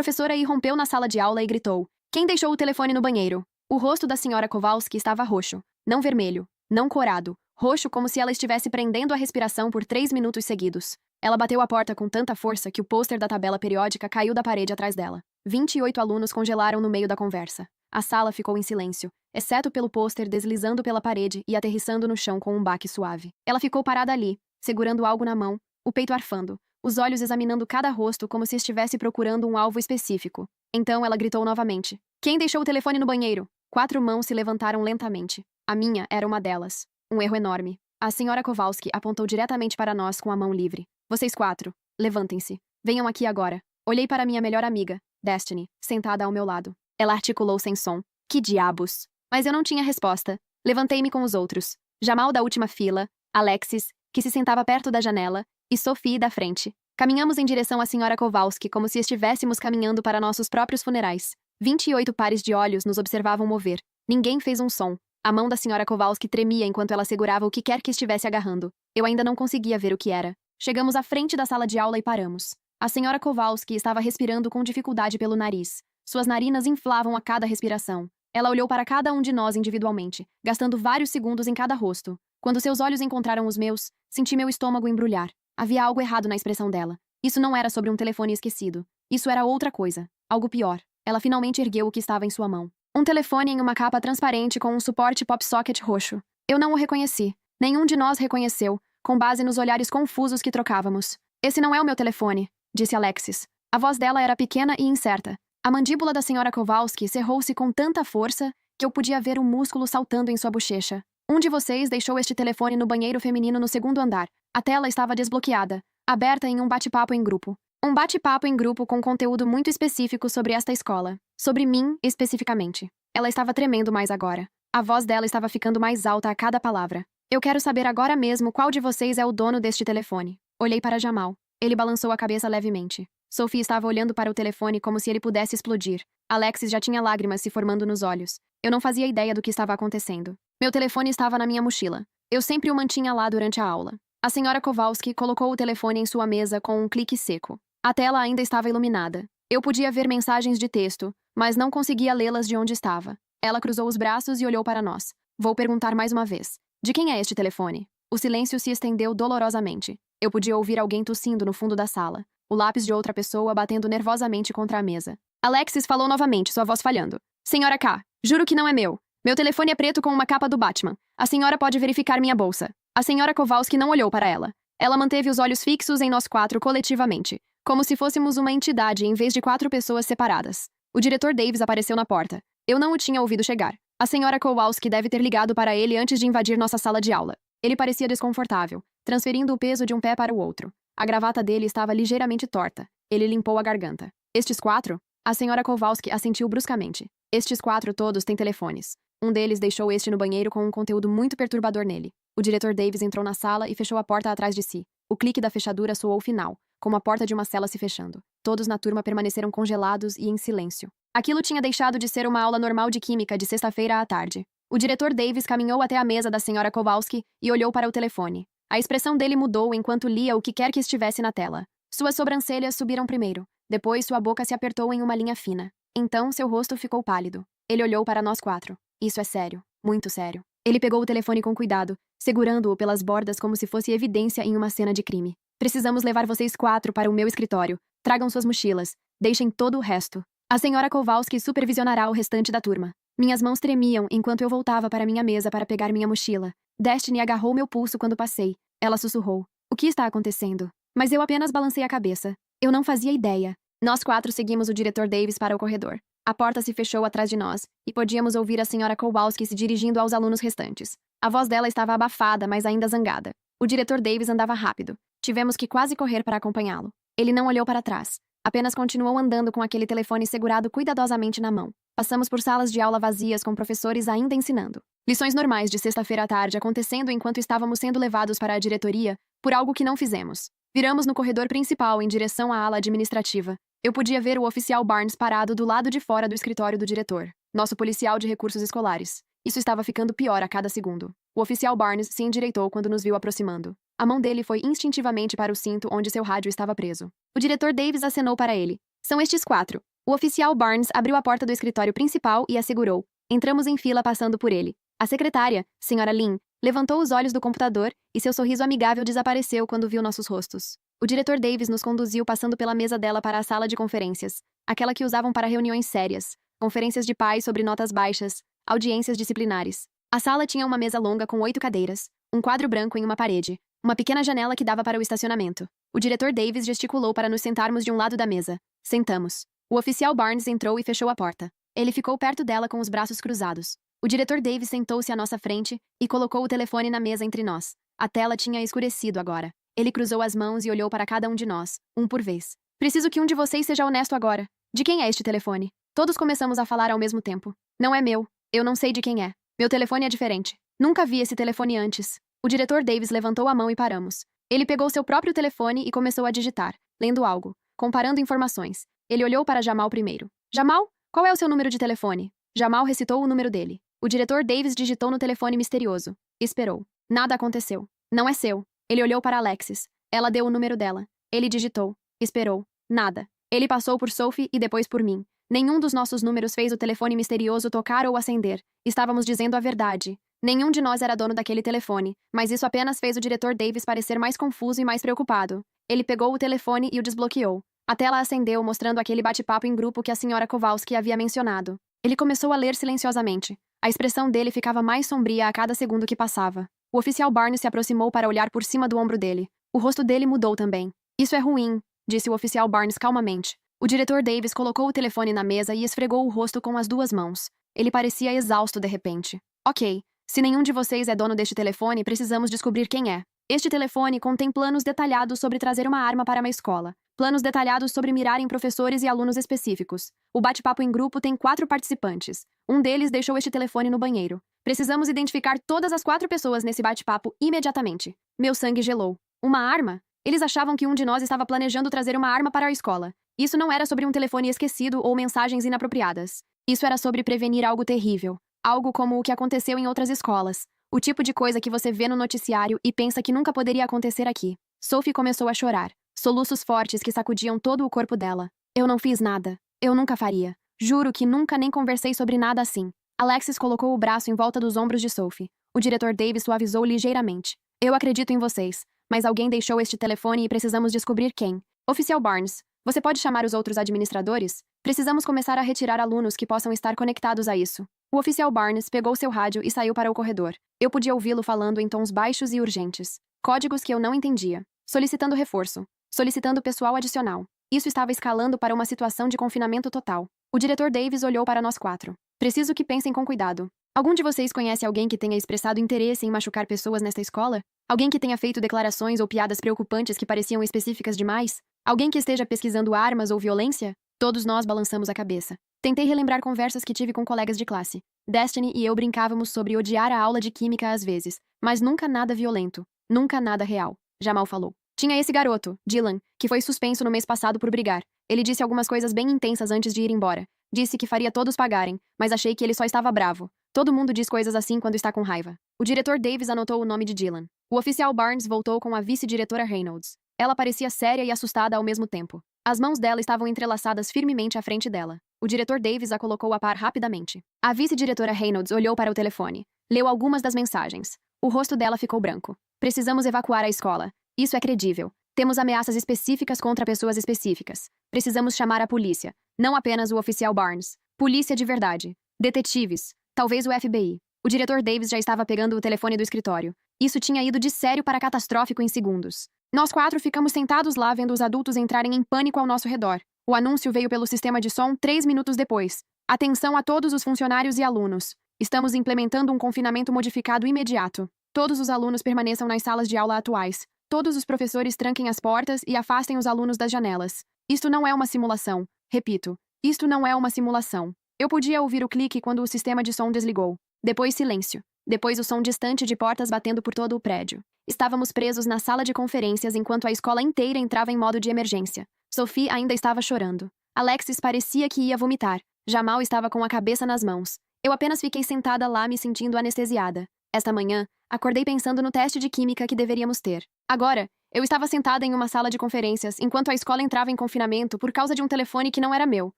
professora irrompeu na sala de aula e gritou: "Quem deixou o telefone no banheiro?" O rosto da senhora Kowalski estava roxo, não vermelho, não corado, roxo como se ela estivesse prendendo a respiração por 3 minutos seguidos. Ela bateu a porta com tanta força que o pôster da tabela periódica caiu da parede atrás dela. 28 alunos congelaram no meio da conversa. A sala ficou em silêncio, exceto pelo pôster deslizando pela parede e aterrissando no chão com um baque suave. Ela ficou parada ali, segurando algo na mão, o peito arfando, os olhos examinando cada rosto como se estivesse procurando um alvo específico. Então ela gritou novamente: "Quem deixou o telefone no banheiro?" 4 mãos se levantaram lentamente. A minha era uma delas. Um erro enorme. A senhora Kowalski apontou diretamente para nós com a mão livre. "Vocês 4, levantem-se. Venham aqui agora." Olhei para minha melhor amiga, Destiny, sentada ao meu lado. Ela articulou sem som: "Que diabos?" Mas eu não tinha resposta. Levantei-me com os outros. Jamal da última fila, Alexis, que se sentava perto da janela, e Sophie da frente. Caminhamos em direção à senhora Kowalski como se estivéssemos caminhando para nossos próprios funerais. 28 pares de olhos nos observavam mover. Ninguém fez um som. A mão da senhora Kowalski tremia enquanto ela segurava o que quer que estivesse agarrando. Eu ainda não conseguia ver o que era. Chegamos à frente da sala de aula e paramos. A senhora Kowalski estava respirando com dificuldade pelo nariz. Suas narinas inflavam a cada respiração. Ela olhou para cada um de nós individualmente, gastando vários segundos em cada rosto. Quando seus olhos encontraram os meus, senti meu estômago embrulhar. Havia algo errado na expressão dela. Isso não era sobre um telefone esquecido. Isso era outra coisa. Algo pior. Ela finalmente ergueu o que estava em sua mão. Um telefone em uma capa transparente com um suporte pop socket roxo. Eu não o reconheci. Nenhum de nós reconheceu, com base nos olhares confusos que trocávamos. "Esse não é o meu telefone", disse Alexis. A voz dela era pequena e incerta. A mandíbula da senhora Kowalski cerrou-se com tanta força que eu podia ver o músculo saltando em sua bochecha. "Um de vocês deixou este telefone no banheiro feminino no 2º andar. A tela estava desbloqueada, aberta em um bate-papo em grupo. Um bate-papo em grupo com conteúdo muito específico sobre esta escola. Sobre mim, especificamente." Ela estava tremendo mais agora. A voz dela estava ficando mais alta a cada palavra. "Eu quero saber agora mesmo qual de vocês é o dono deste telefone." Olhei para Jamal. Ele balançou a cabeça levemente. Sophie estava olhando para o telefone como se ele pudesse explodir. Alexis já tinha lágrimas se formando nos olhos. Eu não fazia ideia do que estava acontecendo. Meu telefone estava na minha mochila. Eu sempre o mantinha lá durante a aula. A senhora Kowalski colocou o telefone em sua mesa com um clique seco. A tela ainda estava iluminada. Eu podia ver mensagens de texto, mas não conseguia lê-las de onde estava. Ela cruzou os braços e olhou para nós. "Vou perguntar mais uma vez. De quem é este telefone?" O silêncio se estendeu dolorosamente. Eu podia ouvir alguém tossindo no fundo da sala. O lápis de outra pessoa batendo nervosamente contra a mesa. Alexis falou novamente, sua voz falhando. "Senhora K, juro que não é meu. Meu telefone é preto com uma capa do Batman. A senhora pode verificar minha bolsa." A senhora Kowalski não olhou para ela. Ela manteve os olhos fixos em nós 4 coletivamente, como se fôssemos uma entidade em vez de 4 pessoas separadas. O diretor Davis apareceu na porta. Eu não o tinha ouvido chegar. A senhora Kowalski deve ter ligado para ele antes de invadir nossa sala de aula. Ele parecia desconfortável, transferindo o peso de um pé para o outro. A gravata dele estava ligeiramente torta. Ele limpou a garganta. "Estes 4?" A senhora Kowalski assentiu bruscamente. "Estes 4 todos têm telefones. Um deles deixou este no banheiro com um conteúdo muito perturbador nele." O diretor Davis entrou na sala e fechou a porta atrás de si. O clique da fechadura soou final, como a porta de uma cela se fechando. Todos na turma permaneceram congelados e em silêncio. Aquilo tinha deixado de ser uma aula normal de química de sexta-feira à tarde. O diretor Davis caminhou até a mesa da senhora Kowalski e olhou para o telefone. A expressão dele mudou enquanto lia o que quer que estivesse na tela. Suas sobrancelhas subiram primeiro. Depois sua boca se apertou em uma linha fina. Então seu rosto ficou pálido. Ele olhou para nós 4. "Isso é sério. Muito sério." Ele pegou o telefone com cuidado, segurando-o pelas bordas como se fosse evidência em uma cena de crime. "Precisamos levar vocês 4 para o meu escritório. Tragam suas mochilas. Deixem todo o resto. A senhora Kowalski supervisionará o restante da turma." Minhas mãos tremiam enquanto eu voltava para minha mesa para pegar minha mochila. Destiny agarrou meu pulso quando passei. Ela sussurrou: "O que está acontecendo?" Mas eu apenas balancei a cabeça. Eu não fazia ideia. Nós 4 seguimos o diretor Davis para o corredor. A porta se fechou atrás de nós, e podíamos ouvir a senhora Kowalski se dirigindo aos alunos restantes. A voz dela estava abafada, mas ainda zangada. O diretor Davis andava rápido. Tivemos que quase correr para acompanhá-lo. Ele não olhou para trás. Apenas continuou andando com aquele telefone segurado cuidadosamente na mão. Passamos por salas de aula vazias com professores ainda ensinando. Lições normais de sexta-feira à tarde acontecendo enquanto estávamos sendo levados para a diretoria por algo que não fizemos. Viramos no corredor principal em direção à ala administrativa. Eu podia ver o oficial Barnes parado do lado de fora do escritório do diretor, nosso policial de recursos escolares. Isso estava ficando pior a cada segundo. O oficial Barnes se endireitou quando nos viu aproximando. A mão dele foi instintivamente para o cinto onde seu rádio estava preso. O diretor Davis acenou para ele. "São estes 4. O oficial Barnes abriu a porta do escritório principal e a segurou. Entramos em fila passando por ele. A secretária, Sra. Lin, levantou os olhos do computador e seu sorriso amigável desapareceu quando viu nossos rostos. O diretor Davis nos conduziu passando pela mesa dela para a sala de conferências, aquela que usavam para reuniões sérias, conferências de pais sobre notas baixas, audiências disciplinares. A sala tinha uma mesa longa com 8 cadeiras, um quadro branco em uma parede, uma pequena janela que dava para o estacionamento. O diretor Davis gesticulou para nos sentarmos de um lado da mesa. Sentamos. O oficial Barnes entrou e fechou a porta. Ele ficou perto dela com os braços cruzados. O diretor Davis sentou-se à nossa frente e colocou o telefone na mesa entre nós. A tela tinha escurecido agora. Ele cruzou as mãos e olhou para cada um de nós, um por vez. Preciso que um de vocês seja honesto agora. De quem é este telefone? Todos começamos a falar ao mesmo tempo. Não é meu. Eu não sei de quem é. Meu telefone é diferente. Nunca vi esse telefone antes. O diretor Davis levantou a mão e paramos. Ele pegou seu próprio telefone e começou a digitar, lendo algo, comparando informações. Ele olhou para Jamal primeiro. Jamal, qual é o seu número de telefone? Jamal recitou o número dele. O diretor Davis digitou no telefone misterioso. Esperou. Nada aconteceu. Não é seu. Ele olhou para Alexis. Ela deu o número dela. Ele digitou. Esperou. Nada. Ele passou por Sophie e depois por mim. Nenhum dos nossos números fez o telefone misterioso tocar ou acender. Estávamos dizendo a verdade. Nenhum de nós era dono daquele telefone, mas isso apenas fez o diretor Davis parecer mais confuso e mais preocupado. Ele pegou o telefone e o desbloqueou. A tela acendeu, mostrando aquele bate-papo em grupo que a senhora Kowalski havia mencionado. Ele começou a ler silenciosamente. A expressão dele ficava mais sombria a cada segundo que passava. O oficial Barnes se aproximou para olhar por cima do ombro dele. O rosto dele mudou também. Isso é ruim, disse o oficial Barnes calmamente. O diretor Davis colocou o telefone na mesa e esfregou o rosto com as 2 mãos. Ele parecia exausto de repente. Ok, se nenhum de vocês é dono deste telefone, precisamos descobrir quem é. Este telefone contém planos detalhados sobre trazer uma arma para uma escola. Planos detalhados sobre mirar em professores e alunos específicos. O bate-papo em grupo tem 4 participantes. Um deles deixou este telefone no banheiro. Precisamos identificar todas as 4 pessoas nesse bate-papo imediatamente. Meu sangue gelou. Uma arma? Eles achavam que um de nós estava planejando trazer uma arma para a escola. Isso não era sobre um telefone esquecido ou mensagens inapropriadas. Isso era sobre prevenir algo terrível. Algo como o que aconteceu em outras escolas. O tipo de coisa que você vê no noticiário e pensa que nunca poderia acontecer aqui. Sophie começou a chorar. Soluços fortes que sacudiam todo o corpo dela. Eu não fiz nada. Eu nunca faria. Juro que nunca nem conversei sobre nada assim. Alexis colocou o braço em volta dos ombros de Sophie. O diretor Davis suavizou ligeiramente. Eu acredito em vocês, mas alguém deixou este telefone e precisamos descobrir quem. Oficial Barnes, você pode chamar os outros administradores? Precisamos começar a retirar alunos que possam estar conectados a isso. O oficial Barnes pegou seu rádio e saiu para o corredor. Eu podia ouvi-lo falando em tons baixos e urgentes. Códigos que eu não entendia. Solicitando reforço. Solicitando pessoal adicional. Isso estava escalando para uma situação de confinamento total. O diretor Davis olhou para nós 4. Preciso que pensem com cuidado. Algum de vocês conhece alguém que tenha expressado interesse em machucar pessoas nesta escola? Alguém que tenha feito declarações ou piadas preocupantes que pareciam específicas demais? Alguém que esteja pesquisando armas ou violência? Todos nós balançamos a cabeça. Tentei relembrar conversas que tive com colegas de classe. Destiny e eu brincávamos sobre odiar a aula de química às vezes, mas nunca nada violento. Nunca nada real. Jamal falou. Tinha esse garoto, Dylan, que foi suspenso no mês passado por brigar. Ele disse algumas coisas bem intensas antes de ir embora. Disse que faria todos pagarem, mas achei que ele só estava bravo. Todo mundo diz coisas assim quando está com raiva. O diretor Davis anotou o nome de Dylan. O oficial Barnes voltou com a vice-diretora Reynolds. Ela parecia séria e assustada ao mesmo tempo. As mãos dela estavam entrelaçadas firmemente à frente dela. O diretor Davis a colocou a par rapidamente. A vice-diretora Reynolds olhou para o telefone. Leu algumas das mensagens. O rosto dela ficou branco. Precisamos evacuar a escola. Isso é credível. Temos ameaças específicas contra pessoas específicas. Precisamos chamar a polícia. Não apenas o oficial Barnes. Polícia de verdade. Detetives. Talvez o FBI. O diretor Davis já estava pegando o telefone do escritório. Isso tinha ido de sério para catastrófico em segundos. Nós 4 ficamos sentados lá vendo os adultos entrarem em pânico ao nosso redor. O anúncio veio pelo sistema de som 3 minutos depois. Atenção a todos os funcionários e alunos. Estamos implementando um confinamento modificado imediato. Todos os alunos permaneçam nas salas de aula atuais. Todos os professores tranquem as portas e afastem os alunos das janelas. Isto não é uma simulação. Repito, isto não é uma simulação. Eu podia ouvir o clique quando o sistema de som desligou. Depois silêncio. Depois o som distante de portas batendo por todo o prédio. Estávamos presos na sala de conferências enquanto a escola inteira entrava em modo de emergência. Sophie ainda estava chorando. Alexis parecia que ia vomitar. Jamal estava com a cabeça nas mãos. Eu apenas fiquei sentada lá me sentindo anestesiada. Esta manhã, acordei pensando no teste de química que deveríamos ter. Agora, eu estava sentada em uma sala de conferências enquanto a escola entrava em confinamento por causa de um telefone que não era meu.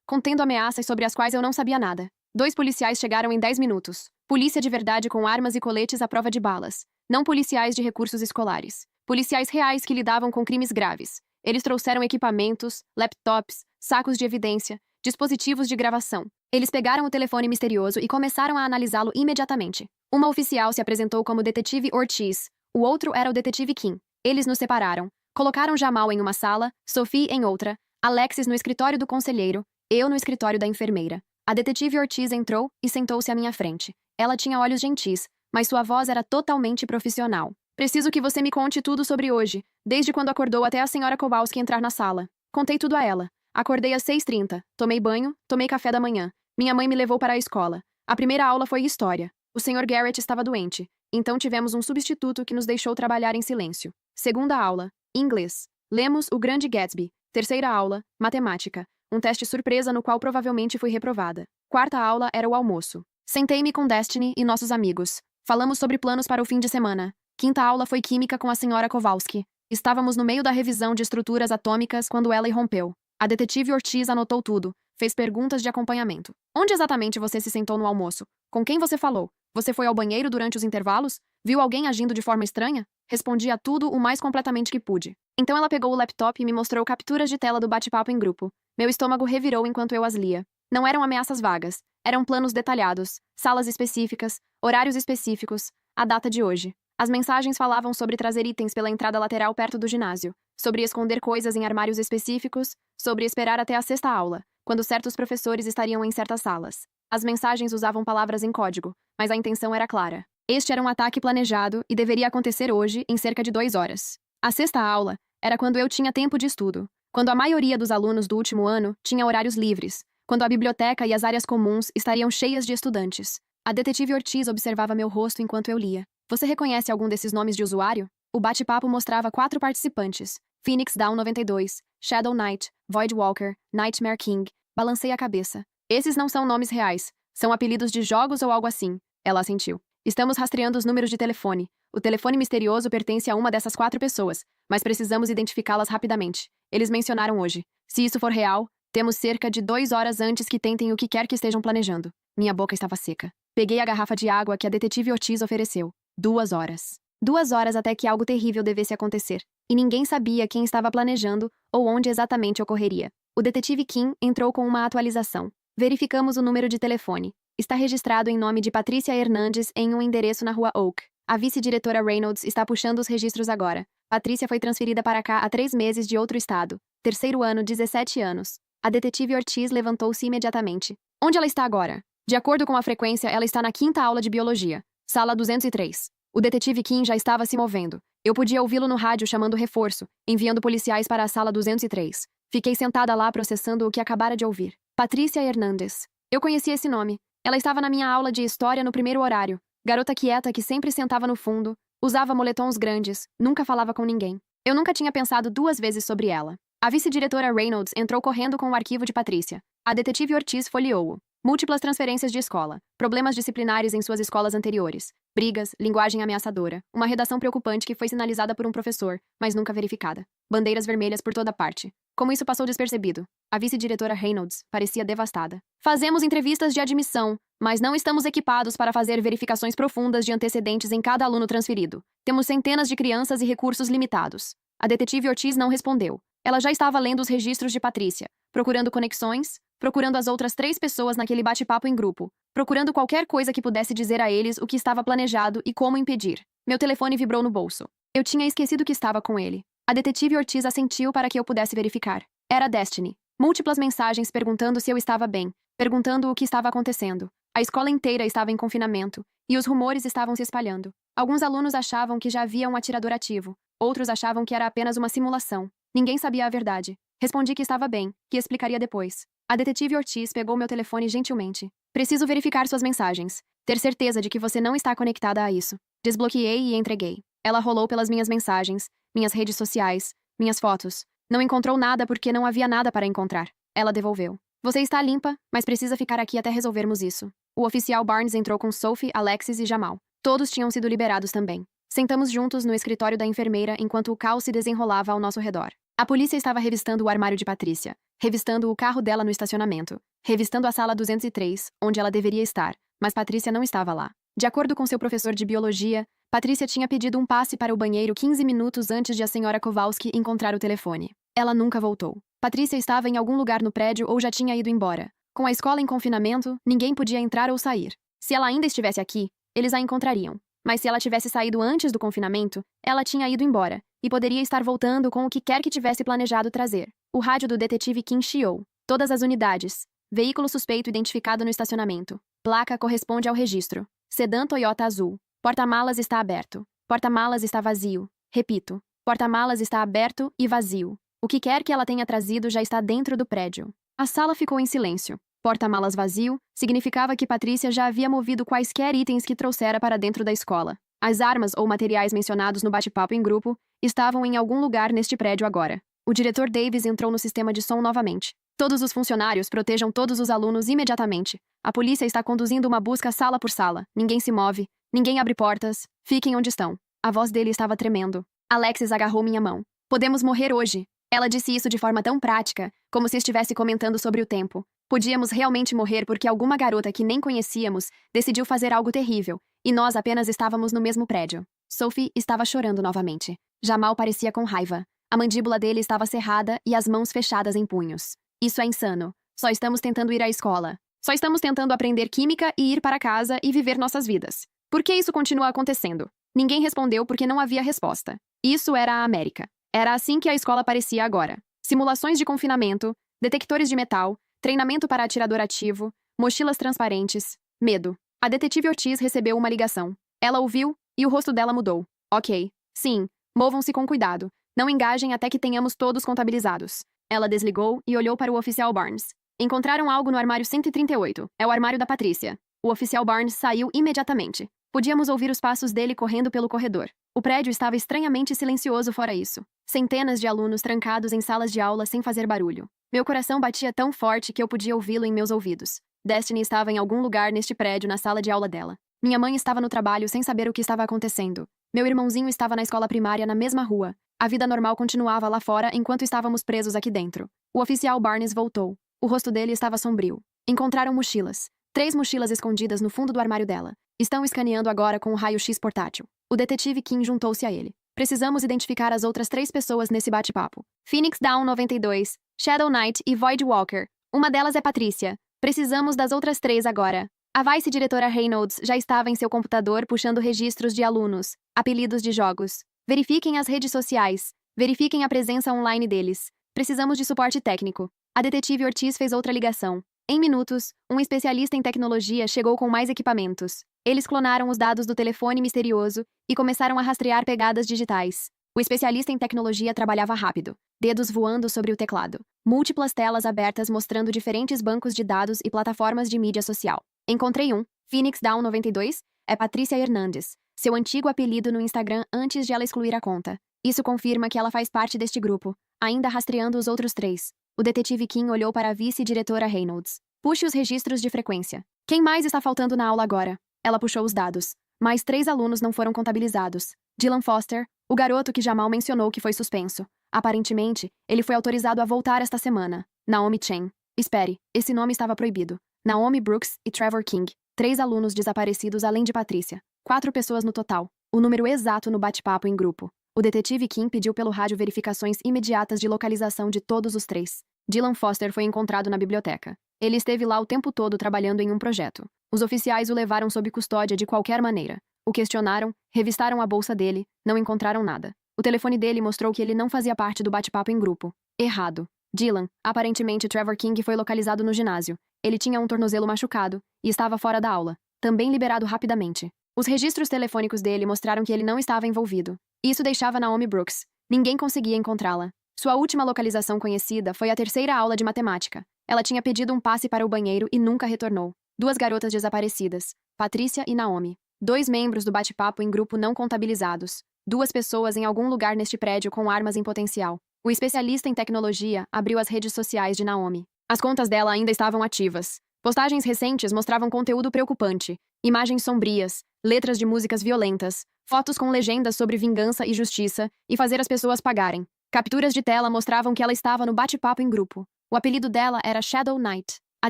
contendo ameaças sobre as quais eu não sabia nada. 2 policiais chegaram em 10 minutos. Polícia de verdade com armas e coletes à prova de balas. Não policiais de recursos escolares. Policiais reais que lidavam com crimes graves. Eles trouxeram equipamentos, laptops, sacos de evidência, dispositivos de gravação. Eles pegaram o telefone misterioso e começaram a analisá-lo imediatamente. Uma oficial se apresentou como detetive Ortiz, o outro era o detetive Kim. Eles nos separaram. Colocaram Jamal em uma sala, Sophie em outra, Alexis no escritório do conselheiro, eu no escritório da enfermeira. A detetive Ortiz entrou e sentou-se à minha frente. Ela tinha olhos gentis, mas sua voz era totalmente profissional. Preciso que você me conte tudo sobre hoje, desde quando acordou até a senhora Kowalski entrar na sala. Contei tudo a ela. Acordei às 6h30, tomei banho, tomei café da manhã. Minha mãe me levou para a escola. A primeira aula foi história. O Sr. Garrett estava doente, então tivemos um substituto que nos deixou trabalhar em silêncio. Segunda aula, inglês. Lemos O Grande Gatsby. Terceira aula, matemática. Um teste surpresa no qual provavelmente fui reprovada. Quarta aula era o almoço. Sentei-me com Destiny e nossos amigos. Falamos sobre planos para o fim de semana. Quinta aula foi química com a senhora Kowalski. Estávamos no meio da revisão de estruturas atômicas quando ela irrompeu. A detetive Ortiz anotou tudo. Fez perguntas de acompanhamento. Onde exatamente você se sentou no almoço? Com quem você falou? Você foi ao banheiro durante os intervalos? Viu alguém agindo de forma estranha? Respondi a tudo o mais completamente que pude. Então ela pegou o laptop e me mostrou capturas de tela do bate-papo em grupo. Meu estômago revirou enquanto eu as lia. Não eram ameaças vagas. Eram planos detalhados, salas específicas, horários específicos, a data de hoje. As mensagens falavam sobre trazer itens pela entrada lateral perto do ginásio, sobre esconder coisas em armários específicos, sobre esperar até a sexta aula, quando certos professores estariam em certas salas. As mensagens usavam palavras em código, mas a intenção era clara. Este era um ataque planejado e deveria acontecer hoje, em cerca de 2 horas. A sexta aula era quando eu tinha tempo de estudo, quando a maioria dos alunos do último ano tinha horários livres, quando a biblioteca e as áreas comuns estariam cheias de estudantes. A detetive Ortiz observava meu rosto enquanto eu lia. Você reconhece algum desses nomes de usuário? O bate-papo mostrava 4 participantes. Phoenix Down 92, Shadow Knight, Void Walker, Nightmare King. Balancei a cabeça. Esses não são nomes reais. São apelidos de jogos ou algo assim. Ela assentiu. Estamos rastreando os números de telefone. O telefone misterioso pertence a uma dessas 4 pessoas, mas precisamos identificá-las rapidamente. Eles mencionaram hoje. Se isso for real, temos cerca de 2 horas antes que tentem o que quer que estejam planejando. Minha boca estava seca. Peguei a garrafa de água que a detetive Ortiz ofereceu. 2 horas. 2 horas até que algo terrível devesse acontecer. E ninguém sabia quem estava planejando ou onde exatamente ocorreria. O detetive Kim entrou com uma atualização. Verificamos o número de telefone. Está registrado em nome de Patrícia Hernandes em um endereço na rua Oak. A vice-diretora Reynolds está puxando os registros agora. Patrícia foi transferida para cá há 3 meses de outro estado. Terceiro ano, 17 anos. A detetive Ortiz levantou-se imediatamente. Onde ela está agora? De acordo com a frequência, ela está na 5ª aula de biologia. Sala 203. O detetive Kim já estava se movendo. Eu podia ouvi-lo no rádio chamando reforço, enviando policiais para a sala 203. Fiquei sentada lá processando o que acabara de ouvir. Patrícia Hernandes. Eu conhecia esse nome. Ela estava na minha aula de história no primeiro horário. Garota quieta que sempre sentava no fundo, usava moletons grandes, nunca falava com ninguém. Eu nunca tinha pensado 2 vezes sobre ela. A vice-diretora Reynolds entrou correndo com o arquivo de Patrícia. A detetive Ortiz folheou-o. Múltiplas transferências de escola, problemas disciplinares em suas escolas anteriores, brigas, linguagem ameaçadora, uma redação preocupante que foi sinalizada por um professor, mas nunca verificada. Bandeiras vermelhas por toda parte. Como isso passou despercebido? A vice-diretora Reynolds parecia devastada. Fazemos entrevistas de admissão, mas não estamos equipados para fazer verificações profundas de antecedentes em cada aluno transferido. Temos centenas de crianças e recursos limitados. A detetive Ortiz não respondeu. Ela já estava lendo os registros de Patrícia, procurando conexões, procurando as outras 3 pessoas naquele bate-papo em grupo, procurando qualquer coisa que pudesse dizer a eles o que estava planejado e como impedir. Meu telefone vibrou no bolso. Eu tinha esquecido que estava com ele. A detetive Ortiz assentiu para que eu pudesse verificar. Era Destiny. Múltiplas mensagens perguntando se eu estava bem, perguntando o que estava acontecendo. A escola inteira estava em confinamento, e os rumores estavam se espalhando. Alguns alunos achavam que já havia um atirador ativo, outros achavam que era apenas uma simulação. Ninguém sabia a verdade. Respondi que estava bem, que explicaria depois. A detetive Ortiz pegou meu telefone gentilmente. Preciso verificar suas mensagens. Ter certeza de que você não está conectada a isso. Desbloqueei e entreguei. Ela rolou pelas minhas mensagens, minhas redes sociais, minhas fotos. Não encontrou nada porque não havia nada para encontrar. Ela devolveu. Você está limpa, mas precisa ficar aqui até resolvermos isso. O oficial Barnes entrou com Sophie, Alexis e Jamal. Todos tinham sido liberados também. Sentamos juntos no escritório da enfermeira enquanto o caos se desenrolava ao nosso redor. A polícia estava revistando o armário de Patrícia. revistando o carro dela no estacionamento, revistando a sala 203, onde ela deveria estar, mas Patrícia não estava lá. De acordo com seu professor de biologia, Patrícia tinha pedido um passe para o banheiro 15 minutos antes de a senhora Kowalski encontrar o telefone. Ela nunca voltou. Patrícia estava em algum lugar no prédio ou já tinha ido embora. Com a escola em confinamento, ninguém podia entrar ou sair. Se ela ainda estivesse aqui, eles a encontrariam. Mas se ela tivesse saído antes do confinamento, ela tinha ido embora, e poderia estar voltando com o que quer que tivesse planejado trazer. O rádio do detetive Kim chiou. Todas as unidades. Veículo suspeito identificado no estacionamento. Placa corresponde ao registro. Sedã Toyota azul. Porta-malas está aberto. Porta-malas está vazio. Repito, porta-malas está aberto e vazio. O que quer que ela tenha trazido já está dentro do prédio. A sala ficou em silêncio. Porta-malas vazio significava que Patrícia já havia movido quaisquer itens que trouxera para dentro da escola. As armas ou materiais mencionados no bate-papo em grupo estavam em algum lugar neste prédio agora. O diretor Davis entrou no sistema de som novamente. Todos os funcionários protejam todos os alunos imediatamente. A polícia está conduzindo uma busca sala por sala. Ninguém se move. Ninguém abre portas. Fiquem onde estão. A voz dele estava tremendo. Alexis agarrou minha mão. Podemos morrer hoje. Ela disse isso de forma tão prática, como se estivesse comentando sobre o tempo. Podíamos realmente morrer porque alguma garota que nem conhecíamos decidiu fazer algo terrível, e nós apenas estávamos no mesmo prédio. Sophie estava chorando novamente. Jamal parecia com raiva. A mandíbula dele estava cerrada e as mãos fechadas em punhos. Isso é insano. Só estamos tentando ir à escola. Só estamos tentando aprender química e ir para casa e viver nossas vidas. Por que isso continua acontecendo? Ninguém respondeu porque não havia resposta. Isso era a América. Era assim que a escola parecia agora. Simulações de confinamento, detectores de metal, treinamento para atirador ativo, mochilas transparentes, medo. A detetive Ortiz recebeu uma ligação. Ela ouviu e o rosto dela mudou. Ok. Sim, movam-se com cuidado. Não engajem até que tenhamos todos contabilizados. Ela desligou e olhou para o oficial Barnes. Encontraram algo no armário 138. É o armário da Patrícia. O oficial Barnes saiu imediatamente. Podíamos ouvir os passos dele correndo pelo corredor. O prédio estava estranhamente silencioso fora isso. Centenas de alunos trancados em salas de aula sem fazer barulho. Meu coração batia tão forte que eu podia ouvi-lo em meus ouvidos. Destiny estava em algum lugar neste prédio na sala de aula dela. Minha mãe estava no trabalho sem saber o que estava acontecendo. Meu irmãozinho estava na escola primária na mesma rua. A vida normal continuava lá fora enquanto estávamos presos aqui dentro. O oficial Barnes voltou. O rosto dele estava sombrio. Encontraram mochilas. 3 mochilas escondidas no fundo do armário dela. Estão escaneando agora com o raio-x portátil. O detetive Kim juntou-se a ele. Precisamos identificar as outras 3 pessoas nesse bate-papo. Phoenix Down 92, Shadow Knight e Void Walker. Uma delas é Patrícia. Precisamos das outras 3 agora. A vice-diretora Reynolds já estava em seu computador puxando registros de alunos, apelidos de jogos. Verifiquem as redes sociais. Verifiquem a presença online deles. Precisamos de suporte técnico. A detetive Ortiz fez outra ligação. Em minutos, um especialista em tecnologia chegou com mais equipamentos. Eles clonaram os dados do telefone misterioso e começaram a rastrear pegadas digitais. O especialista em tecnologia trabalhava rápido, dedos voando sobre o teclado. Múltiplas telas abertas mostrando diferentes bancos de dados e plataformas de mídia social. Encontrei um. Phoenix Down 92 é Patrícia Hernandes, seu antigo apelido no Instagram antes de ela excluir a conta. Isso confirma que ela faz parte deste grupo, ainda rastreando os outros 3. O detetive Kim olhou para a vice-diretora Reynolds. Puxe os registros de frequência. Quem mais está faltando na aula agora? Ela puxou os dados. Mais 3 alunos não foram contabilizados. Dylan Foster, o garoto que Jamal mencionou que foi suspenso. Aparentemente, ele foi autorizado a voltar esta semana. Naomi Chen. Espere, esse nome estava proibido. Naomi Brooks e Trevor King. 3 alunos desaparecidos além de Patrícia. 4 pessoas no total. O número exato no bate-papo em grupo. O detetive Kim pediu pelo rádio verificações imediatas de localização de todos os 3. Dylan Foster foi encontrado na biblioteca. Ele esteve lá o tempo todo trabalhando em um projeto. Os oficiais o levaram sob custódia de qualquer maneira. O questionaram, revistaram a bolsa dele, não encontraram nada. O telefone dele mostrou que ele não fazia parte do bate-papo em grupo. Errado. Dylan, aparentemente Trevor King foi localizado no ginásio. Ele tinha um tornozelo machucado e estava fora da aula, também liberado rapidamente. Os registros telefônicos dele mostraram que ele não estava envolvido. Isso deixava Naomi Brooks. Ninguém conseguia encontrá-la. Sua última localização conhecida foi a 3ª aula de matemática. Ela tinha pedido um passe para o banheiro e nunca retornou. 2 garotas desaparecidas, Patrícia e Naomi. 2 membros do bate-papo em grupo não contabilizados. 2 pessoas em algum lugar neste prédio com armas em potencial. O especialista em tecnologia abriu as redes sociais de Naomi. As contas dela ainda estavam ativas. Postagens recentes mostravam conteúdo preocupante, imagens sombrias, letras de músicas violentas, fotos com legendas sobre vingança e justiça e fazer as pessoas pagarem. Capturas de tela mostravam que ela estava no bate-papo em grupo. O apelido dela era Shadow Knight. A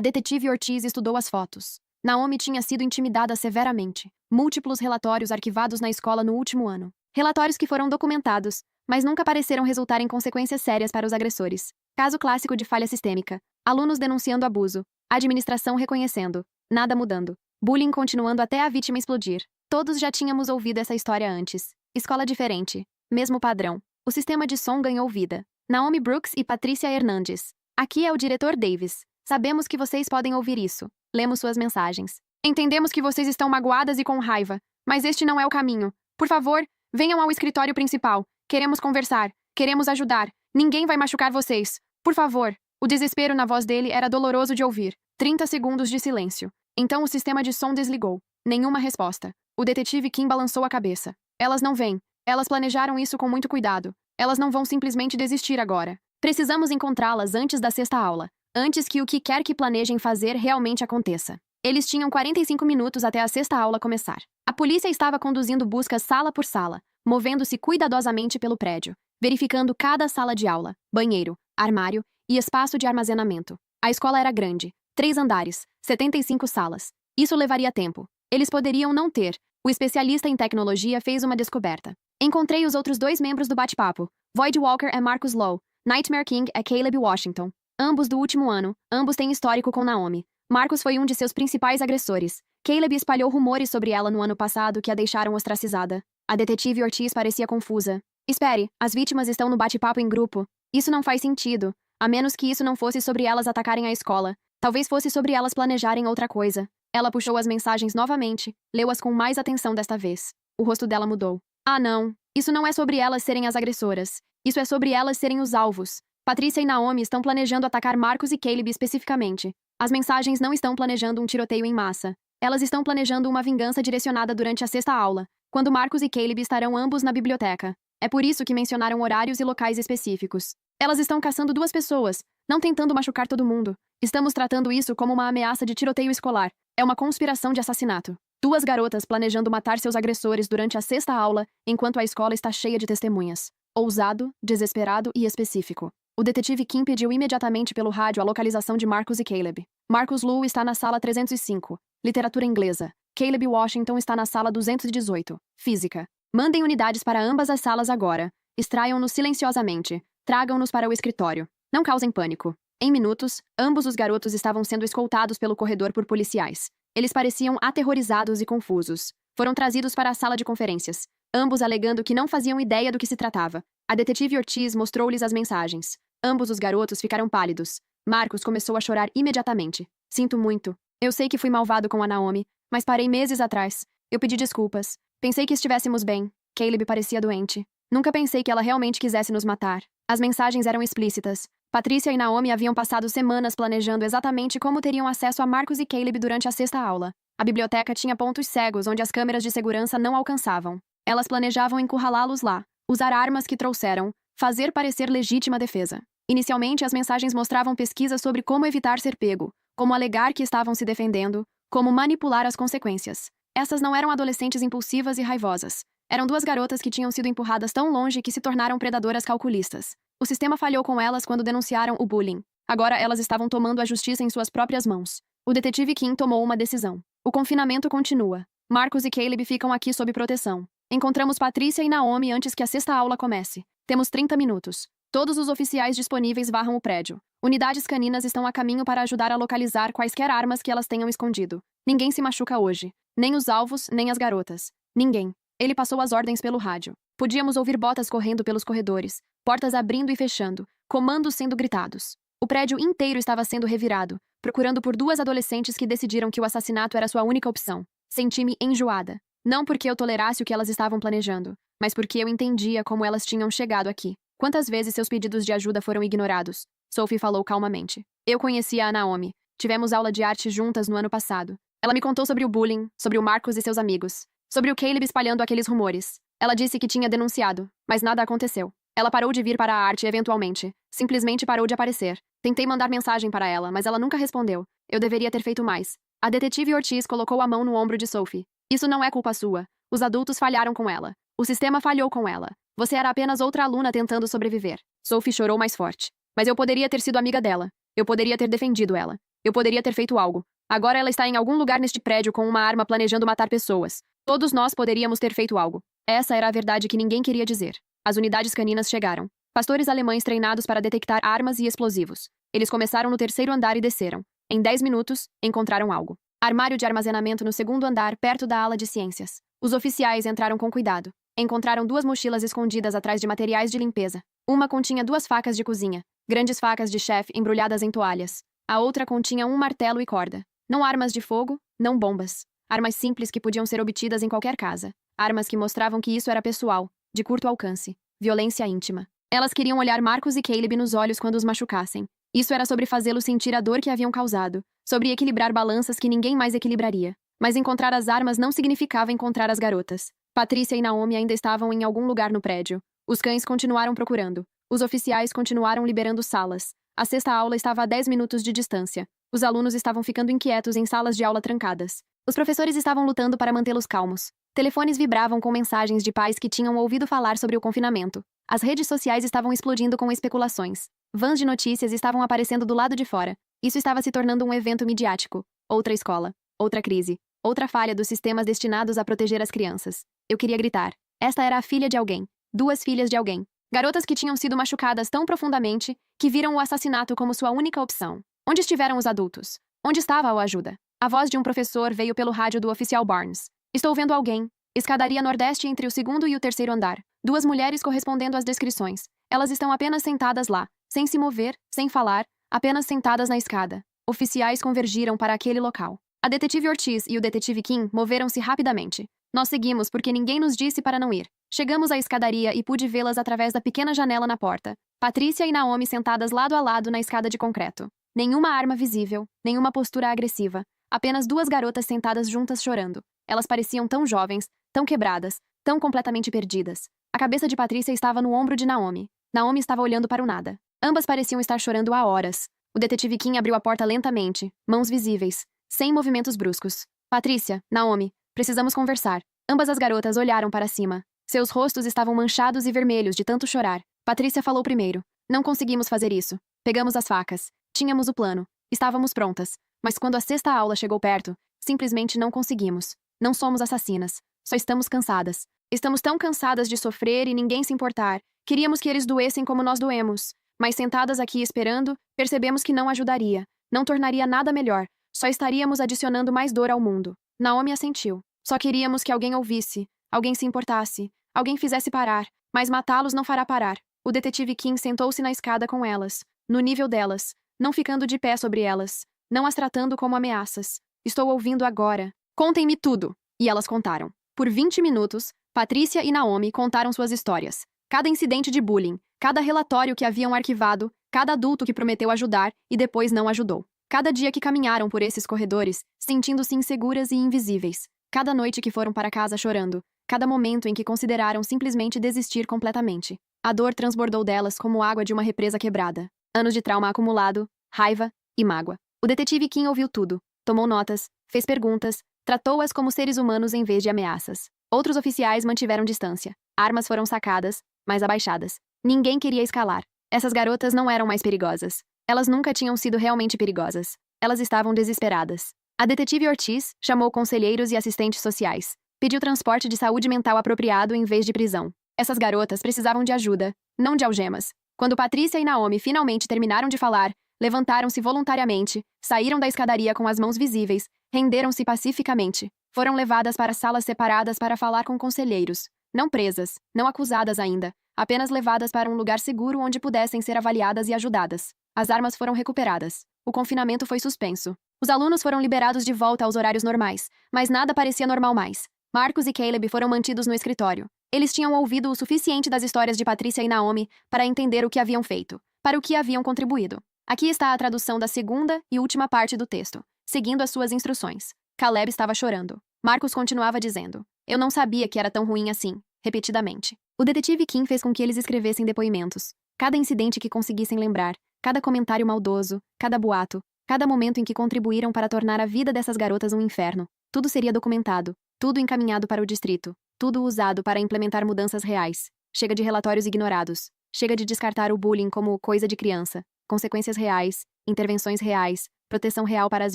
detetive Ortiz estudou as fotos. Naomi tinha sido intimidada severamente. Múltiplos relatórios arquivados na escola no último ano. Relatórios que foram documentados, mas nunca pareceram resultar em consequências sérias para os agressores. Caso clássico de falha sistêmica. Alunos denunciando abuso. Administração reconhecendo. Nada mudando. Bullying continuando até a vítima explodir. Todos já tínhamos ouvido essa história antes. Escola diferente. Mesmo padrão. O sistema de som ganhou vida. Naomi Brooks e Patrícia Hernandes. Aqui é o diretor Davis. Sabemos que vocês podem ouvir isso. Lemos suas mensagens. Entendemos que vocês estão magoadas e com raiva, mas este não é o caminho. Por favor, venham ao escritório principal. Queremos conversar. Queremos ajudar. Ninguém vai machucar vocês. Por favor. O desespero na voz dele era doloroso de ouvir. 30 segundos de silêncio. Então o sistema de som desligou. Nenhuma resposta. O detetive Kim balançou a cabeça. Elas não vêm. Elas planejaram isso com muito cuidado. Elas não vão simplesmente desistir agora. Precisamos encontrá-las antes da sexta aula. Antes que o que quer que planejem fazer realmente aconteça. Eles tinham 45 minutos até a sexta aula começar. A polícia estava conduzindo buscas sala por sala, movendo-se cuidadosamente pelo prédio, verificando cada sala de aula, banheiro, armário e espaço de armazenamento. A escola era grande, 3 andares, 75 salas. Isso levaria tempo. Eles poderiam não ter. O especialista em tecnologia fez uma descoberta. Encontrei os outros 2 membros do bate-papo. Void Walker é Marcus Lowe. Nightmare King é Caleb Washington. Ambos do último ano, ambos têm histórico com Naomi. Marcus foi um de seus principais agressores. Caleb espalhou rumores sobre ela no ano passado que a deixaram ostracizada. A detetive Ortiz parecia confusa. Espere, as vítimas estão no bate-papo em grupo. Isso não faz sentido. A menos que isso não fosse sobre elas atacarem a escola. Talvez fosse sobre elas planejarem outra coisa. Ela puxou as mensagens novamente, leu-as com mais atenção desta vez. O rosto dela mudou. Ah, não. Isso não é sobre elas serem as agressoras. Isso é sobre elas serem os alvos. Patrícia e Naomi estão planejando atacar Marcus e Caleb especificamente. As mensagens não estão planejando um tiroteio em massa. Elas estão planejando uma vingança direcionada durante a sexta aula, quando Marcus e Caleb estarão ambos na biblioteca. É por isso que mencionaram horários e locais específicos. Elas estão caçando 2 pessoas, não tentando machucar todo mundo. Estamos tratando isso como uma ameaça de tiroteio escolar. É uma conspiração de assassinato. 2 garotas planejando matar seus agressores durante a sexta aula, enquanto a escola está cheia de testemunhas. Ousado, desesperado e específico. O detetive Kim pediu imediatamente pelo rádio a localização de Marcus e Caleb. Marcus Lowe está na sala 305, literatura inglesa. Caleb Washington está na sala 218, física. Mandem unidades para ambas as salas agora. Extraiam-nos silenciosamente. Tragam-nos para o escritório. Não causem pânico. Em minutos, ambos os garotos estavam sendo escoltados pelo corredor por policiais. Eles pareciam aterrorizados e confusos. Foram trazidos para a sala de conferências, ambos alegando que não faziam ideia do que se tratava. A detetive Ortiz mostrou-lhes as mensagens. Ambos os garotos ficaram pálidos. Marcus começou a chorar imediatamente. Sinto muito. Eu sei que fui malvado com a Naomi, mas parei meses atrás. Eu pedi desculpas. Pensei que estivéssemos bem. Caleb parecia doente. Nunca pensei que ela realmente quisesse nos matar. As mensagens eram explícitas. Patrícia e Naomi haviam passado semanas planejando exatamente como teriam acesso a Marcus e Caleb durante a sexta aula. A biblioteca tinha pontos cegos onde as câmeras de segurança não alcançavam. Elas planejavam encurralá-los lá, usar armas que trouxeram, fazer parecer legítima defesa. Inicialmente, as mensagens mostravam pesquisas sobre como evitar ser pego, como alegar que estavam se defendendo, como manipular as consequências. Essas não eram adolescentes impulsivas e raivosas. Eram 2 garotas que tinham sido empurradas tão longe que se tornaram predadoras calculistas. O sistema falhou com elas quando denunciaram o bullying. Agora elas estavam tomando a justiça em suas próprias mãos. O detetive Kim tomou uma decisão. O confinamento continua. Marcus e Caleb ficam aqui sob proteção. Encontramos Patrícia e Naomi antes que a sexta aula comece. Temos 30 minutos. Todos os oficiais disponíveis varram o prédio. Unidades caninas estão a caminho para ajudar a localizar quaisquer armas que elas tenham escondido. Ninguém se machuca hoje. Nem os alvos, nem as garotas. Ninguém. Ele passou as ordens pelo rádio. Podíamos ouvir botas correndo pelos corredores, portas abrindo e fechando, comandos sendo gritados. O prédio inteiro estava sendo revirado, procurando por 2 adolescentes que decidiram que o assassinato era sua única opção. Senti-me enjoada. Não porque eu tolerasse o que elas estavam planejando, mas porque eu entendia como elas tinham chegado aqui. Quantas vezes seus pedidos de ajuda foram ignorados? Sophie falou calmamente. Eu conhecia a Naomi. Tivemos aula de arte juntas no ano passado. Ela me contou sobre o bullying, sobre o Marcus e seus amigos, sobre o Caleb espalhando aqueles rumores. Ela disse que tinha denunciado, mas nada aconteceu. Ela parou de vir para a arte eventualmente. Simplesmente parou de aparecer. Tentei mandar mensagem para ela, mas ela nunca respondeu. Eu deveria ter feito mais. A detetive Ortiz colocou a mão no ombro de Sophie. Isso não é culpa sua. Os adultos falharam com ela. O sistema falhou com ela. Você era apenas outra aluna tentando sobreviver. Sophie chorou mais forte. Mas eu poderia ter sido amiga dela. Eu poderia ter defendido ela. Eu poderia ter feito algo. Agora ela está em algum lugar neste prédio com uma arma planejando matar pessoas. Todos nós poderíamos ter feito algo. Essa era a verdade que ninguém queria dizer. As unidades caninas chegaram. Pastores alemães treinados para detectar armas e explosivos. Eles começaram no terceiro andar e desceram. Em 10 minutos, encontraram algo. Armário de armazenamento no segundo andar, perto da ala de ciências. Os oficiais entraram com cuidado. Encontraram 2 mochilas escondidas atrás de materiais de limpeza. Uma continha 2 facas de cozinha, grandes facas de chefe embrulhadas em toalhas. A outra continha um martelo e corda. Não armas de fogo, não bombas. Armas simples que podiam ser obtidas em qualquer casa. Armas que mostravam que isso era pessoal, de curto alcance. Violência íntima. Elas queriam olhar Marcus e Caleb nos olhos quando os machucassem. Isso era sobre fazê-los sentir a dor que haviam causado, sobre equilibrar balanças que ninguém mais equilibraria. Mas encontrar as armas não significava encontrar as garotas. Patrícia e Naomi ainda estavam em algum lugar no prédio. Os cães continuaram procurando. Os oficiais continuaram liberando salas. A sexta aula estava a 10 minutos de distância. Os alunos estavam ficando inquietos em salas de aula trancadas. Os professores estavam lutando para mantê-los calmos. Telefones vibravam com mensagens de pais que tinham ouvido falar sobre o confinamento. As redes sociais estavam explodindo com especulações. Vans de notícias estavam aparecendo do lado de fora. Isso estava se tornando um evento midiático. Outra escola. Outra crise. Outra falha dos sistemas destinados a proteger as crianças. Eu queria gritar. Esta era a filha de alguém. 2 filhas de alguém. Garotas que tinham sido machucadas tão profundamente que viram o assassinato como sua única opção. Onde estiveram os adultos? Onde estava a ajuda? A voz de um professor veio pelo rádio do oficial Barnes. Estou vendo alguém. Escadaria nordeste entre o segundo e o terceiro andar. 2 mulheres correspondendo às descrições. Elas estão apenas sentadas lá, sem se mover, sem falar, apenas sentadas na escada. Oficiais convergiram para aquele local. A detetive Ortiz e o detetive Kim moveram-se rapidamente. Nós seguimos porque ninguém nos disse para não ir. Chegamos à escadaria e pude vê-las através da pequena janela na porta. Patrícia e Naomi sentadas lado a lado na escada de concreto. Nenhuma arma visível, nenhuma postura agressiva. Apenas 2 garotas sentadas juntas chorando. Elas pareciam tão jovens, tão quebradas, tão completamente perdidas. A cabeça de Patrícia estava no ombro de Naomi. Naomi estava olhando para o nada. Ambas pareciam estar chorando há horas. O detetive Kim abriu a porta lentamente, mãos visíveis, sem movimentos bruscos. Patrícia, Naomi, precisamos conversar. Ambas as garotas olharam para cima. Seus rostos estavam manchados e vermelhos de tanto chorar. Patrícia falou primeiro. Não conseguimos fazer isso. Pegamos as facas. Tínhamos o plano. Estávamos prontas. Mas quando a sexta aula chegou perto, simplesmente não conseguimos. Não somos assassinas. Só estamos cansadas. Estamos tão cansadas de sofrer e ninguém se importar. Queríamos que eles doessem como nós doemos. Mas sentadas aqui esperando, percebemos que não ajudaria. Não tornaria nada melhor. Só estaríamos adicionando mais dor ao mundo. Naomi assentiu. Só queríamos que alguém ouvisse. Alguém se importasse. Alguém fizesse parar. Mas matá-los não fará parar. O detetive Kim sentou-se na escada com elas. No nível delas. Não ficando de pé sobre elas. Não as tratando como ameaças. Estou ouvindo agora. Contem-me tudo. E elas contaram. Por 20 minutos, Patrícia e Naomi contaram suas histórias. Cada incidente de bullying, cada relatório que haviam arquivado, cada adulto que prometeu ajudar e depois não ajudou. Cada dia que caminharam por esses corredores, sentindo-se inseguras e invisíveis. Cada noite que foram para casa chorando. Cada momento em que consideraram simplesmente desistir completamente. A dor transbordou delas como água de uma represa quebrada. Anos de trauma acumulado, raiva e mágoa. O detetive Kim ouviu tudo. Tomou notas, fez perguntas, tratou-as como seres humanos em vez de ameaças. Outros oficiais mantiveram distância. Armas foram sacadas, mas abaixadas. Ninguém queria escalar. Essas garotas não eram mais perigosas. Elas nunca tinham sido realmente perigosas. Elas estavam desesperadas. A detetive Ortiz chamou conselheiros e assistentes sociais. Pediu transporte de saúde mental apropriado em vez de prisão. Essas garotas precisavam de ajuda, não de algemas. Quando Patrícia e Naomi finalmente terminaram de falar, levantaram-se voluntariamente, saíram da escadaria com as mãos visíveis, renderam-se pacificamente. Foram levadas para salas separadas para falar com conselheiros. Não presas, não acusadas ainda, apenas levadas para um lugar seguro onde pudessem ser avaliadas e ajudadas. As armas foram recuperadas. O confinamento foi suspenso. Os alunos foram liberados de volta aos horários normais, mas nada parecia normal mais. Marcus e Caleb foram mantidos no escritório. Eles tinham ouvido o suficiente das histórias de Patrícia e Naomi para entender o que haviam feito, para o que haviam contribuído. Aqui está a tradução da segunda e última parte do texto, seguindo as suas instruções. Caleb estava chorando. Marcus continuava dizendo: "Eu não sabia que era tão ruim assim", repetidamente. O detetive Kim fez com que eles escrevessem depoimentos. Cada incidente que conseguissem lembrar, cada comentário maldoso, cada boato, cada momento em que contribuíram para tornar a vida dessas garotas um inferno. Tudo seria documentado, tudo encaminhado para o distrito, tudo usado para implementar mudanças reais. Chega de relatórios ignorados. Chega de descartar o bullying como coisa de criança. consequências reais, intervenções reais, proteção real para as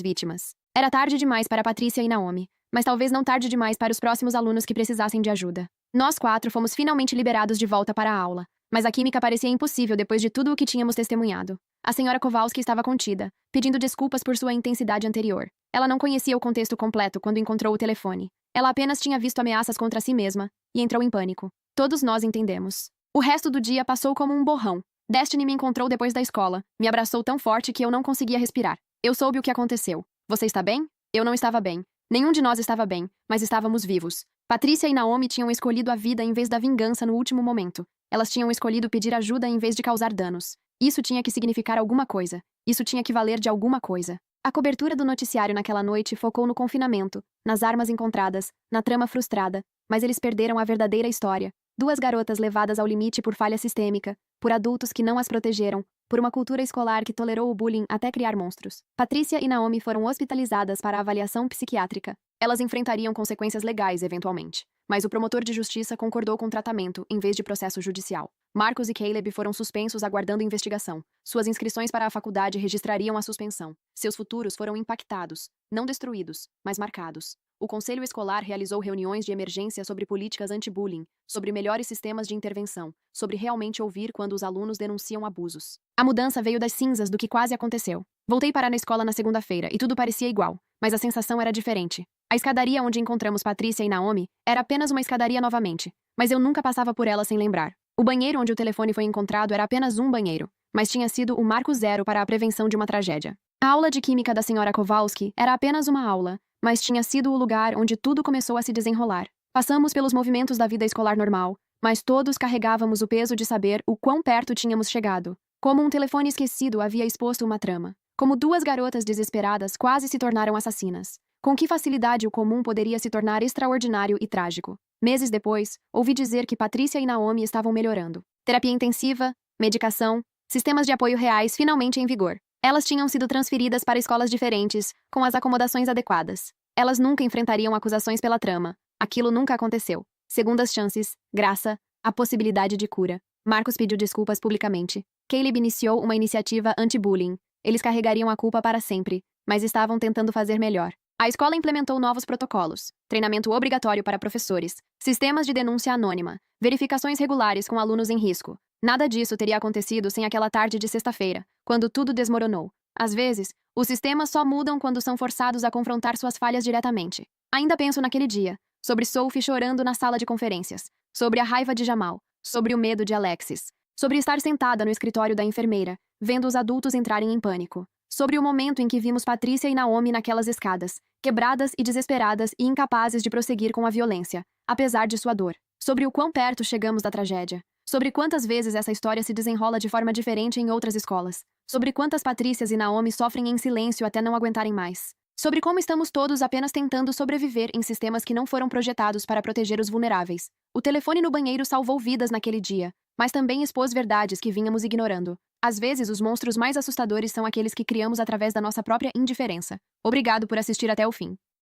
vítimas. Era tarde demais para Patrícia e Naomi, mas talvez não tarde demais para os próximos alunos que precisassem de ajuda. Nós 4 fomos finalmente liberados de volta para a aula, mas a química parecia impossível depois de tudo o que tínhamos testemunhado. A senhora Kowalski estava contida, pedindo desculpas por sua intensidade anterior. Ela não conhecia o contexto completo quando encontrou o telefone. Ela apenas tinha visto ameaças contra si mesma e entrou em pânico. Todos nós entendemos. O resto do dia passou como um borrão. Destiny me encontrou depois da escola, me abraçou tão forte que eu não conseguia respirar. Eu soube o que aconteceu. Você está bem? Eu não estava bem. Nenhum de nós estava bem, mas estávamos vivos. Patrícia e Naomi tinham escolhido a vida em vez da vingança no último momento. Elas tinham escolhido pedir ajuda em vez de causar danos. Isso tinha que significar alguma coisa. Isso tinha que valer de alguma coisa. A cobertura do noticiário naquela noite focou no confinamento, nas armas encontradas, na trama frustrada, mas eles perderam a verdadeira história. 2 garotas levadas ao limite por falha sistêmica, por adultos que não as protegeram, por uma cultura escolar que tolerou o bullying até criar monstros. Patrícia e Naomi foram hospitalizadas para avaliação psiquiátrica. Elas enfrentariam consequências legais, eventualmente, mas o promotor de justiça concordou com tratamento, em vez de processo judicial. Marcos e Caleb foram suspensos aguardando investigação. Suas inscrições para a faculdade registrariam a suspensão. Seus futuros foram impactados, não destruídos, mas marcados. O conselho escolar realizou reuniões de emergência sobre políticas anti-bullying, sobre melhores sistemas de intervenção, sobre realmente ouvir quando os alunos denunciam abusos. A mudança veio das cinzas do que quase aconteceu. Voltei para a escola na segunda-feira e tudo parecia igual, mas a sensação era diferente. A escadaria onde encontramos Patrícia e Naomi era apenas uma escadaria novamente, mas eu nunca passava por ela sem lembrar. O banheiro onde o telefone foi encontrado era apenas um banheiro, mas tinha sido o marco zero para a prevenção de uma tragédia. A aula de química da senhora Kowalski era apenas uma aula, mas tinha sido o lugar onde tudo começou a se desenrolar. Passamos pelos movimentos da vida escolar normal, mas todos carregávamos o peso de saber o quão perto tínhamos chegado. Como um telefone esquecido havia exposto uma trama. Como 2 garotas desesperadas quase se tornaram assassinas. Com que facilidade o comum poderia se tornar extraordinário e trágico. Meses depois, ouvi dizer que Patrícia e Naomi estavam melhorando. Terapia intensiva, medicação, sistemas de apoio reais finalmente em vigor. Elas tinham sido transferidas para escolas diferentes, com as acomodações adequadas. Elas nunca enfrentariam acusações pela trama. Aquilo nunca aconteceu. Segundas chances, graça, a possibilidade de cura. Marcos pediu desculpas publicamente. Caleb iniciou uma iniciativa anti-bullying. Eles carregariam a culpa para sempre, mas estavam tentando fazer melhor. A escola implementou novos protocolos, treinamento obrigatório para professores, sistemas de denúncia anônima, verificações regulares com alunos em risco. Nada disso teria acontecido sem aquela tarde de sexta-feira, quando tudo desmoronou. Às vezes, os sistemas só mudam quando são forçados a confrontar suas falhas diretamente. Ainda penso naquele dia, sobre Sophie chorando na sala de conferências, sobre a raiva de Jamal, sobre o medo de Alexis, sobre estar sentada no escritório da enfermeira, vendo os adultos entrarem em pânico, sobre o momento em que vimos Patrícia e Naomi naquelas escadas, quebradas e desesperadas e incapazes de prosseguir com a violência, apesar de sua dor, sobre o quão perto chegamos da tragédia, sobre quantas vezes essa história se desenrola de forma diferente em outras escolas, sobre quantas Patrícias e Naomi sofrem em silêncio até não aguentarem mais, sobre como estamos todos apenas tentando sobreviver em sistemas que não foram projetados para proteger os vulneráveis. O telefone no banheiro salvou vidas naquele dia, mas também expôs verdades que vínhamos ignorando. Às vezes, os monstros mais assustadores são aqueles que criamos através da nossa própria indiferença. Obrigado por assistir até o fim.